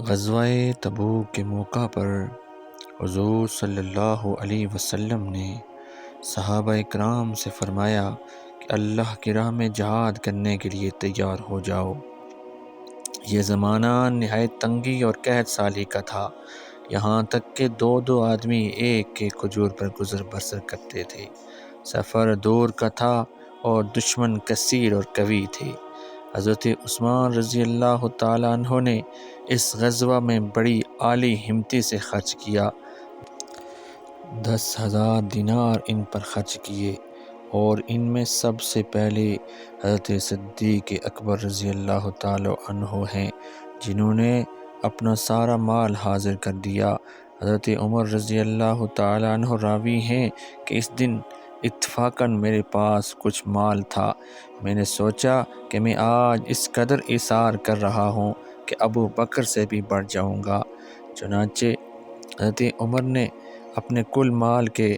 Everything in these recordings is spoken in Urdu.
غزوہ تبوک کے موقع پر حضور صلی اللہ علیہ وسلم نے صحابہ کرام سے فرمایا کہ اللہ کی راہ میں جہاد کرنے کے لیے تیار ہو جاؤ۔ یہ زمانہ نہایت تنگی اور قحط سالی کا تھا، یہاں تک کہ دو آدمی ایک کھجور پر گزر بسر کرتے تھے۔ سفر دور کا تھا اور دشمن کثیر اور قوی تھے۔ حضرت عثمان رضی اللہ تعالیٰ عنہ نے اس غزوہ میں بڑی اعلی ہمتی سے خرچ کیا۔ 10,000 دینار ان پر خرچ کیے، اور ان میں سب سے پہلے حضرت صدیق اکبر رضی اللہ تعالیٰ عنہ ہیں، جنہوں نے اپنا سارا مال حاضر کر دیا۔ حضرت عمر رضی اللہ تعالیٰ عنہ راوی ہیں کہ اس دن اتفاقاً میرے پاس کچھ مال تھا، میں نے سوچا کہ میں آج اس قدر ایثار کر رہا ہوں کہ ابو بکر سے بھی بڑھ جاؤں گا۔ چنانچہ حضرت عمر نے اپنے کل مال کے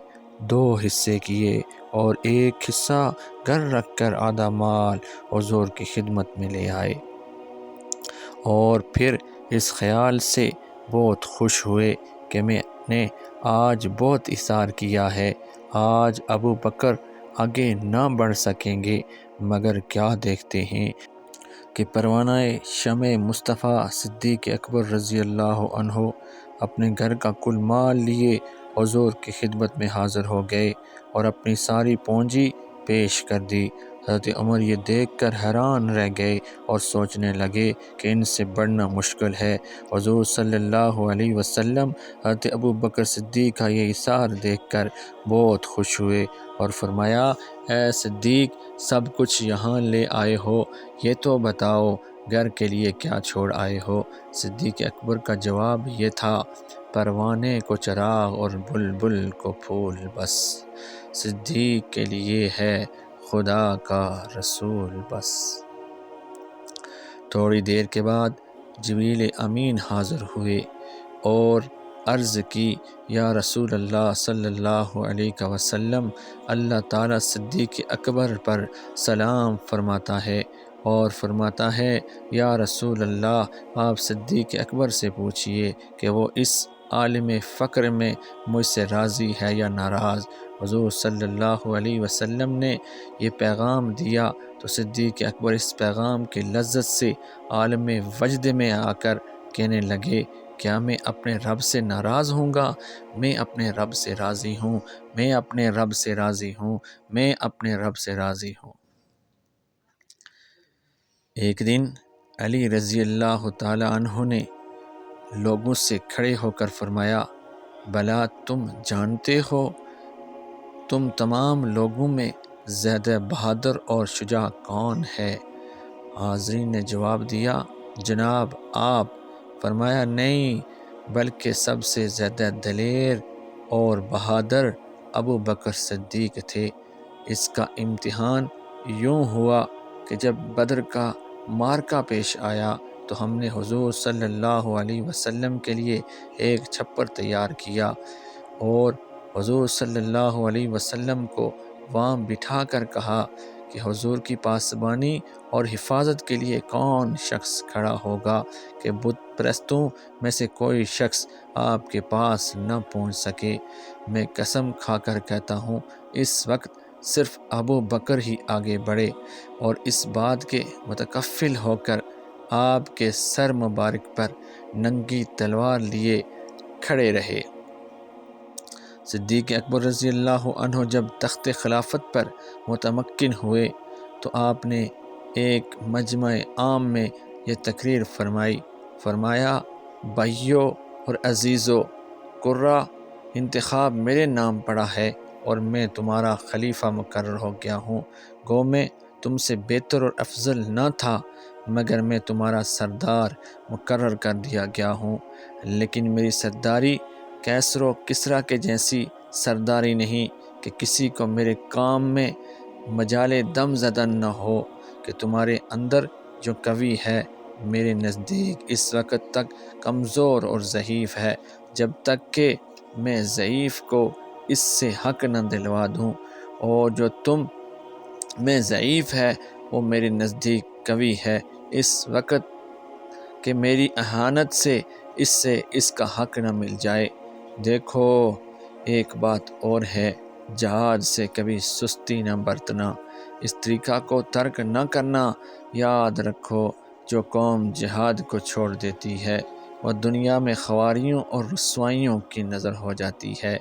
2 حصے کیے اور ایک حصہ گھر رکھ کر آدھا مال حضور کی خدمت میں لے آئے، اور پھر اس خیال سے بہت خوش ہوئے کہ میں نے آج بہت ایثار کیا ہے، آج ابو بکر آگے نہ بڑھ سکیں گے۔ مگر کیا دیکھتے ہیں کہ پروانہ شمع مصطفیٰ صدیق اکبر رضی اللہ عنہ اپنے گھر کا کل مال لیے حضور کی خدمت میں حاضر ہو گئے اور اپنی ساری پونجی پیش کر دی۔ حضرت عمر یہ دیکھ کر حیران رہ گئے اور سوچنے لگے کہ ان سے بڑھنا مشکل ہے۔ حضور صلی اللہ علیہ وسلم حضرت ابو بکر صدیق کا یہ ایثار دیکھ کر بہت خوش ہوئے اور فرمایا، اے صدیق، سب کچھ یہاں لے آئے ہو، یہ تو بتاؤ گھر کے لیے کیا چھوڑ آئے ہو؟ صدیق اکبر کا جواب یہ تھا، پروانے کو چراغ اور بلبل کو پھول بس، صدیق کے لیے ہے خدا کا رسول بس۔ تھوڑی دیر کے بعد جبریل امین حاضر ہوئے اور عرض کی، یا رسول اللہ صلی اللہ علیہ وسلم، اللہ تعالیٰ صدیق اکبر پر سلام فرماتا ہے اور فرماتا ہے، یا رسول اللہ، آپ صدیق اکبر سے پوچھئے کہ وہ اس عالم فقر میں مجھ سے راضی ہے یا ناراض۔ حضور صلی اللہ علیہ وسلم نے یہ پیغام دیا تو صدیق اکبر اس پیغام کی لذت سے عالم وجد میں آ کر کہنے لگے، کیا میں اپنے رب سے ناراض ہوں گا؟ میں اپنے رب سے راضی ہوں، میں اپنے رب سے راضی ہوں، میں اپنے رب سے راضی ہوں۔ ایک دن علی رضی اللہ تعالی عنہ نے لوگوں سے کھڑے ہو کر فرمایا، بھلا تم جانتے ہو تم تمام لوگوں میں زیادہ بہادر اور شجاع کون ہے؟ حاضرین نے جواب دیا، جناب آپ۔ فرمایا، نہیں، بلکہ سب سے زیادہ دلیر اور بہادر ابو بکر صدیق تھے۔ اس کا امتحان یوں ہوا کہ جب بدر کا معرکہ پیش آیا تو ہم نے حضور صلی اللہ علیہ وسلم کے لیے ایک چھپر تیار کیا اور حضور صلی اللہ علیہ وسلم کو وہاں بٹھا کر کہا کہ حضور کی پاسبانی اور حفاظت کے لیے کون شخص کھڑا ہوگا کہ بت پرستوں میں سے کوئی شخص آپ کے پاس نہ پہنچ سکے۔ میں قسم کھا کر کہتا ہوں، اس وقت صرف ابو بکر ہی آگے بڑھے اور اس بات کے متکفل ہو کر آپ کے سر مبارک پر ننگی تلوار لیے کھڑے رہے۔ صدیق اکبر رضی اللہ عنہ جب تخت خلافت پر متمکن ہوئے تو آپ نے ایک مجمع عام میں یہ تقریر فرمائی، فرمایا، بھائیو اور عزیزو، قرہ انتخاب میرے نام پڑا ہے اور میں تمہارا خلیفہ مقرر ہو گیا ہوں۔ گو میں تم سے بہتر اور افضل نہ تھا، مگر میں تمہارا سردار مقرر کر دیا گیا ہوں، لیکن میری سرداری کیسر و کسریٰ کے جیسی سرداری نہیں کہ کسی کو میرے کام میں مجال دم زدن نہ ہو کہ تمہارے اندر جو قوی ہے میرے نزدیک اس وقت تک کمزور اور ضعیف ہے، جب تک کہ میں ضعیف کو اس سے حق نہ دلوا دوں، اور جو تم میں ضعیف ہے وہ میرے نزدیک قوی ہے، اس وقت کہ میری اہانت سے اس سے اس کا حق نہ مل جائے۔ دیکھو ایک بات اور ہے، جہاد سے کبھی سستی نہ برتنا، اس طریقہ کو ترک نہ کرنا۔ یاد رکھو جو قوم جہاد کو چھوڑ دیتی ہے وہ دنیا میں خواریوں اور رسوائیوں کی نظر ہو جاتی ہے۔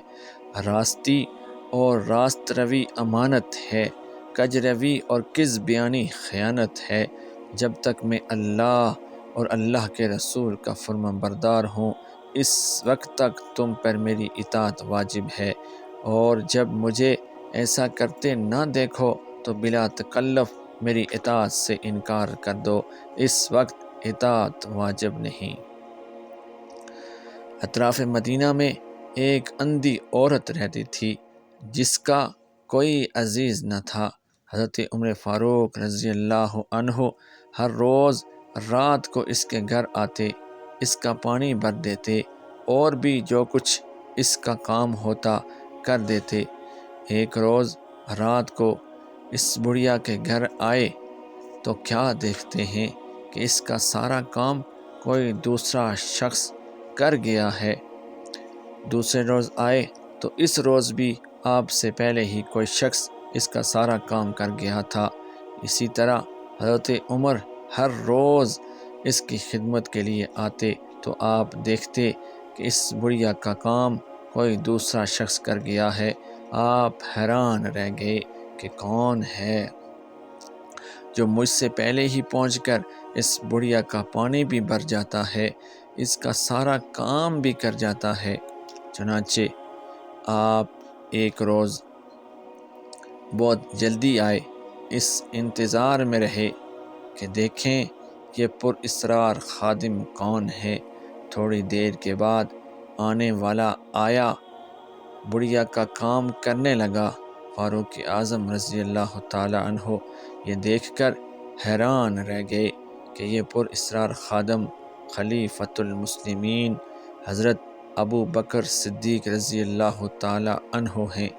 راستی اور راست روی امانت ہے، کج روی اور کذب بیانی خیانت ہے۔ جب تک میں اللہ اور اللہ کے رسول کا فرمان بردار ہوں اس وقت تک تم پر میری اطاعت واجب ہے، اور جب مجھے ایسا کرتے نہ دیکھو تو بلا تکلف میری اطاعت سے انکار کر دو، اس وقت اطاعت واجب نہیں۔ اطراف مدینہ میں ایک اندھی عورت رہتی تھی جس کا کوئی عزیز نہ تھا۔ حضرت عمر فاروق رضی اللہ عنہ ہر روز رات کو اس کے گھر آتے، اس کا پانی بھر دیتے اور بھی جو کچھ اس کا کام ہوتا کر دیتے۔ ایک روز رات کو اس بڑھیا کے گھر آئے تو کیا دیکھتے ہیں کہ اس کا سارا کام کوئی دوسرا شخص کر گیا ہے۔ دوسرے روز آئے تو اس روز بھی آپ سے پہلے ہی کوئی شخص اس کا سارا کام کر گیا تھا۔ اسی طرح حضرت عمر ہر روز اس کی خدمت کے لیے آتے تو آپ دیکھتے کہ اس بڑھیا کا کام کوئی دوسرا شخص کر گیا ہے۔ آپ حیران رہ گئے کہ کون ہے جو مجھ سے پہلے ہی پہنچ کر اس بڑھیا کا پانی بھی بھر جاتا ہے، اس کا سارا کام بھی کر جاتا ہے۔ چنانچہ آپ ایک روز بہت جلدی آئے، اس انتظار میں رہے کہ دیکھیں یہ پر اسرار خادم کون ہے۔ تھوڑی دیر کے بعد آنے والا آیا، بڑھیا کا کام کرنے لگا۔ فاروق اعظم رضی اللہ تعالی عنہ یہ دیکھ کر حیران رہ گئے کہ یہ پر اسرار خادم خلیفۃ المسلمین حضرت ابو بکر صدیق رضی اللہ تعالی عنہ ہیں۔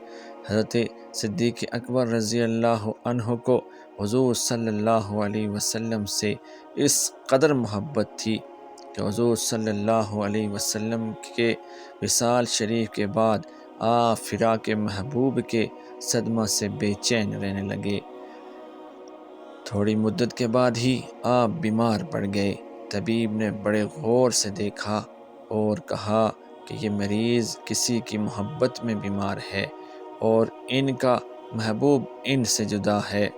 حضرت صدیق اکبر رضی اللہ عنہ کو حضور صلی اللہ علیہ وسلم سے اس قدر محبت تھی کہ حضور صلی اللہ علیہ وسلم کے وصال شریف کے بعد آپ فراق محبوب کے صدمہ سے بے چین رہنے لگے۔ تھوڑی مدت کے بعد ہی آپ بیمار پڑ گئے۔ طبیب نے بڑے غور سے دیکھا اور کہا کہ یہ مریض کسی کی محبت میں بیمار ہے اور ان کا محبوب ان سے جدا ہے۔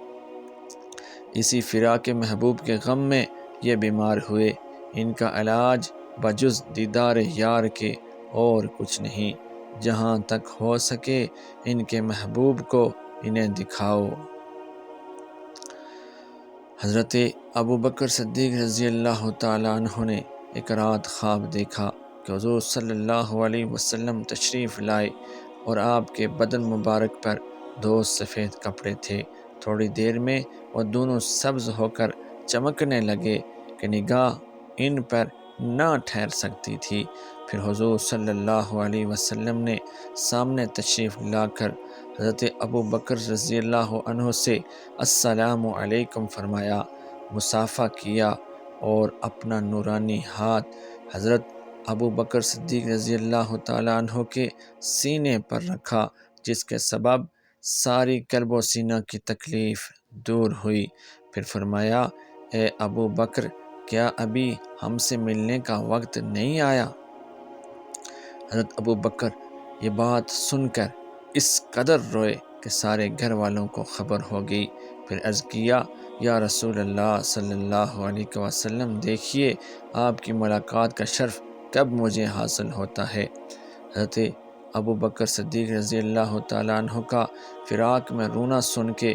اسی فراق محبوب کے غم میں یہ بیمار ہوئے۔ ان کا علاج بجز دیدار یار کے اور کچھ نہیں۔ جہاں تک ہو سکے ان کے محبوب کو انہیں دکھاؤ۔ حضرت ابو بکر صدیق رضی اللہ تعالی عنہ نے ایک رات خواب دیکھا کہ حضور صلی اللہ علیہ وسلم تشریف لائے اور آپ کے بدن مبارک پر دو سفید کپڑے تھے۔ تھوڑی دیر میں وہ دونوں سبز ہو کر چمکنے لگے کہ نگاہ ان پر نہ ٹھہر سکتی تھی۔ پھر حضور صلی اللہ علیہ وسلم نے سامنے تشریف لا کر حضرت ابو بکر رضی اللہ عنہ سے السلام علیکم فرمایا، مصافحہ کیا اور اپنا نورانی ہاتھ حضرت ابو بکر صدیق رضی اللہ تعالیٰ عنہ کے سینے پر رکھا، جس کے سبب ساری قلب و سینہ کی تکلیف دور ہوئی۔ پھر فرمایا، اے ابو بکر، کیا ابھی ہم سے ملنے کا وقت نہیں آیا؟ حضرت ابو بکر یہ بات سن کر اس قدر روئے کہ سارے گھر والوں کو خبر ہو گئی۔ پھر عرض کیا، یا رسول اللہ صلی اللہ علیہ وسلم، دیکھیے آپ کی ملاقات کا شرف کب مجھے حاصل ہوتا ہے۔ حضرت ابو بکر صدیق رضی اللہ تعالیٰ عنہ کا فراق میں رونا سن کے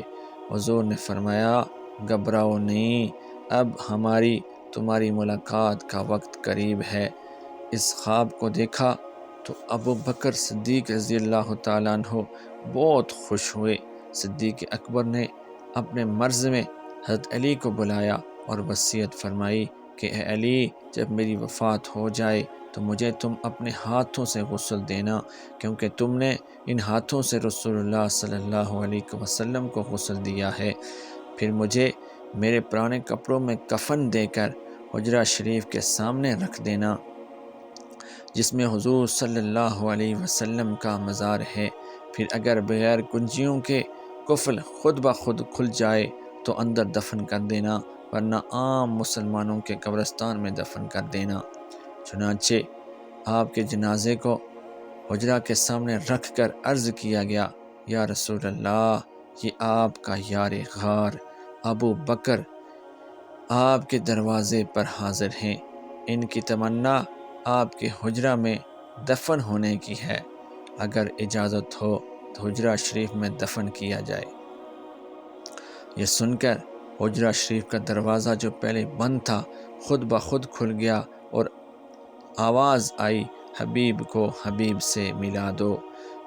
حضور نے فرمایا، گھبراؤ نہیں، اب ہماری تمہاری ملاقات کا وقت قریب ہے۔ اس خواب کو دیکھا تو ابو بکر صدیق رضی اللہ تعالیٰ عنہ بہت خوش ہوئے۔ صدیق اکبر نے اپنے مرض میں حضرت علی کو بلایا اور وصیت فرمائی کہ اے علی، جب میری وفات ہو جائے تو مجھے تم اپنے ہاتھوں سے غسل دینا، کیونکہ تم نے ان ہاتھوں سے رسول اللہ صلی اللہ علیہ وسلم کو غسل دیا ہے۔ پھر مجھے میرے پرانے کپڑوں میں کفن دے کر حجرہ شریف کے سامنے رکھ دینا۔ جس میں حضور صلی اللہ علیہ وسلم کا مزار ہے۔ پھر اگر بغیر کنجیوں کے قفل خود بخود کھل جائے تو اندر دفن کر دینا، ورنہ عام مسلمانوں کے قبرستان میں دفن کر دینا۔ چنانچہ آپ کے جنازے کو حجرہ کے سامنے رکھ کر عرض کیا گیا، یا رسول اللہ، یہ آپ کا یار غار ابو بکر آپ کے دروازے پر حاضر ہیں، ان کی تمنا آپ کے حجرہ میں دفن ہونے کی ہے، اگر اجازت ہو تو حجرہ شریف میں دفن کیا جائے۔ یہ سن کر حجرہ شریف کا دروازہ جو پہلے بند تھا خود بخود کھل گیا اور آواز آئی، حبیب کو حبیب سے ملا دو،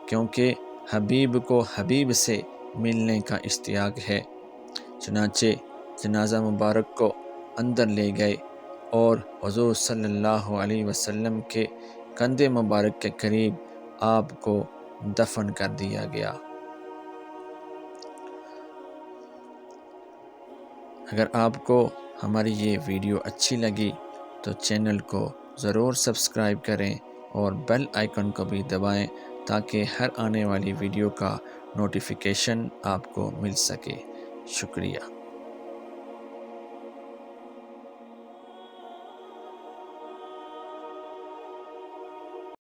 کیونکہ حبیب کو حبیب سے ملنے کا اشتیاق ہے۔ چنانچہ جنازہ مبارک کو اندر لے گئے اور حضور صلی اللہ علیہ وسلم کے کندھے مبارک کے قریب آپ کو دفن کر دیا گیا۔ اگر آپ کو ہماری یہ ویڈیو اچھی لگی تو چینل کو ضرور سبسکرائب کریں اور بیل آئیکن کو بھی دبائیں تاکہ ہر آنے والی ویڈیو کا نوٹیفیکیشن آپ کو مل سکے۔ شکریہ۔